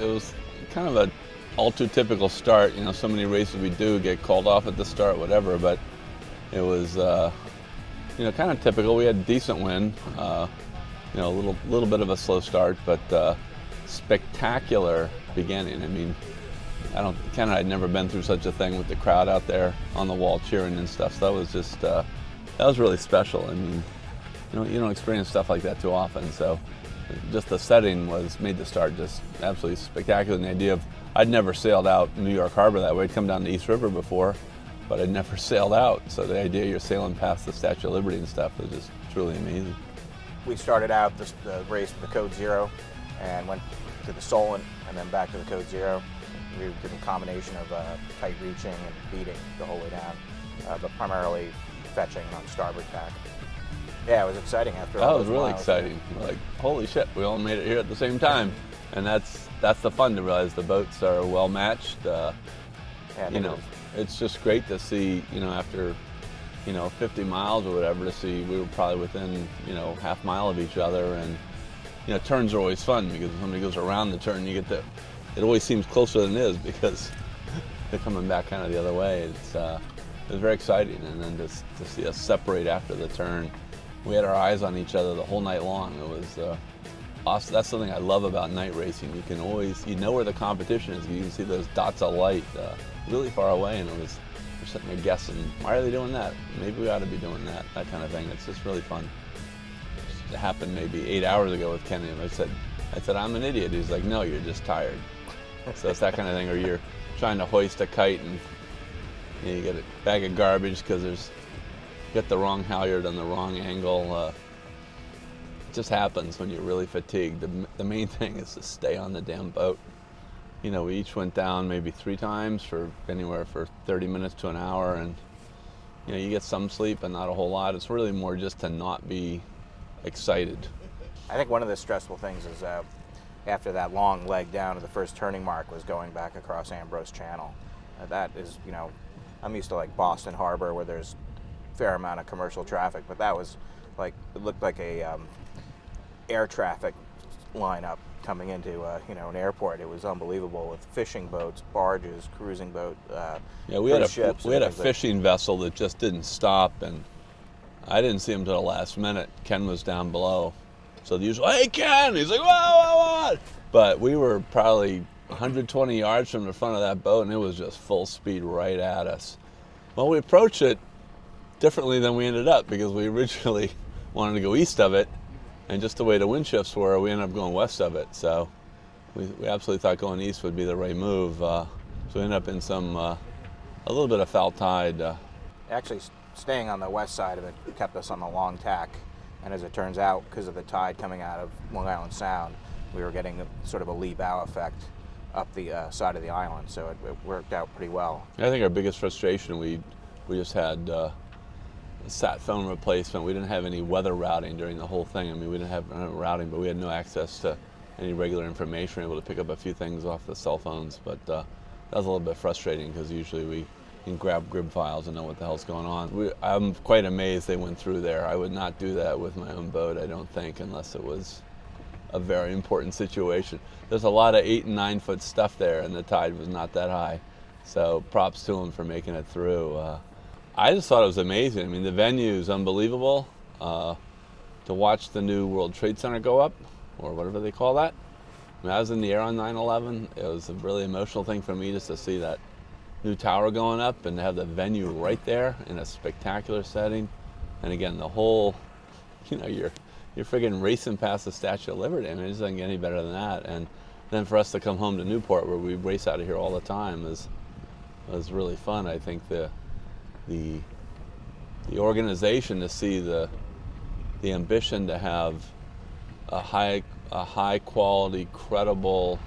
it was kind of a all too typical start. You know, so many races we do get called off at the start, whatever. But it was, you know, kind of typical. We had a decent win. You know, a little bit of a slow start, but spectacular beginning. I mean, Ken and I had never been through such a thing with the crowd out there on the wall cheering and stuff. So that was just, that was really special. I mean, you don't experience stuff like that too often. So just the setting made the start just absolutely spectacular. And the idea of, I'd never sailed out New York Harbor that way. I'd come down the East River before, but I'd never sailed out. So the idea you're sailing past the Statue of Liberty and stuff was just truly amazing. We started out the race with the Code Zero and went to the Solent and then back to the Code Zero. We did a combination of tight reaching and beating the whole way down, but primarily fetching on starboard tack. Yeah, it was exciting after all. That was really exciting. Like, holy shit, we all made it here at the same time. And that's the fun, to realize the boats are well matched. You know, it's just great to see, you know, after, you know, 50 miles or whatever, to see we were probably within, you know, half mile of each other. And, you know, turns are always fun because when somebody goes around the turn, you get it always seems closer than it is because they're coming back kind of the other way. It was very exciting. And then to see us separate after the turn, we had our eyes on each other the whole night long. It was awesome. That's something I love about night racing. You can always, you know where the competition is. You can see those dots of light really far away, and we're sitting there guessing, why are they doing that? Maybe we ought to be doing that kind of thing. It's just really fun. It happened maybe 8 hours ago with Kenny, and I said, I'm an idiot. He's like, no, you're just tired. So it's that kind of thing, or you're trying to hoist a kite and you get a bag of garbage because you got the wrong halyard on the wrong angle. It just happens when you're really fatigued. The main thing is to stay on the damn boat. You know, we each went down maybe 3 times for anywhere for 30 minutes to an hour, and you know, you get some sleep but not a whole lot. It's really more just to not be excited. I think one of the stressful things is after that long leg down to the first turning mark was going back across Ambrose Channel. That is, you know, I'm used to like Boston Harbor where there's a fair amount of commercial traffic, but that was like, it looked like a air traffic lineup coming into you know, an airport. It was unbelievable with fishing boats, barges, cruising boat. Yeah, we had a fishing vessel that just didn't stop, and I didn't see him till the last minute. Ken was down below, so the usual, hey Ken, he's like, whoa. But we were probably 120 yards from the front of that boat, and it was just full speed right at us. Well, we approached it differently than we ended up because we originally wanted to go east of it. And just the way the wind shifts were, we ended up going west of it. So we absolutely thought going east would be the right move. So we ended up in a little bit of foul tide. Actually, staying on the west side of it kept us on the long tack. And as it turns out, because of the tide coming out of Long Island Sound, we were getting sort of a lee bow effect up the side of the island. So it worked out pretty well. I think our biggest frustration, we just had sat phone replacement. We didn't have any weather routing during the whole thing. I mean, we didn't have routing, but we had no access to any regular information. We were able to pick up a few things off the cell phones, but that was a little bit frustrating because usually we can grab grid files and know what the hell's going on. I'm quite amazed they went through there. I would not do that with my own boat, I don't think, unless it was a very important situation. There's a lot of 8 and 9 foot stuff there, and the tide was not that high. So props to them for making it through. I just thought it was amazing. I mean, the venue is unbelievable. To watch the new World Trade Center go up, or whatever they call that. I mean, I was in the air on 9/11. It was a really emotional thing for me just to see that new tower going up and to have the venue right there in a spectacular setting. And again, the whole, you know, you're friggin' racing past the Statue of Liberty. I mean, it doesn't get any better than that. And then for us to come home to Newport, where we race out of here all the time, was really fun. I think the organization, to see the ambition to have a high quality, credible,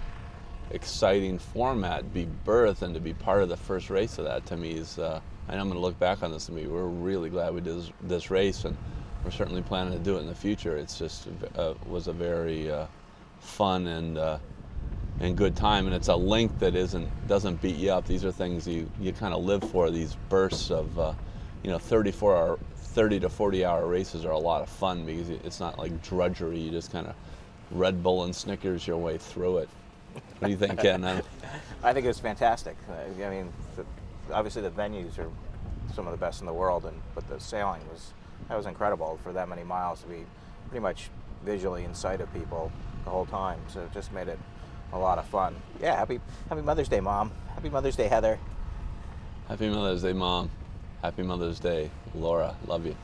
exciting format be birthed and to be part of the first race of that, to me is, I know I'm going to look back on this and we're really glad we did this race, and we're certainly planning to do it in the future. It's just was a very fun and good time, and it's a length that doesn't beat you up. These are things you kind of live for. These bursts of 30 to 40 hour races are a lot of fun because it's not like drudgery. You just kind of Red Bull and Snickers your way through it. What do you think, Ken? I think it was fantastic. I mean, obviously the venues are some of the best in the world, but the sailing was incredible for that many miles to be pretty much visually in sight of people the whole time. So it just made it a lot of fun. Yeah, happy Mother's Day, Mom. Happy Mother's Day, Heather. Happy Mother's Day, Mom. Happy Mother's Day, Laura. Love you.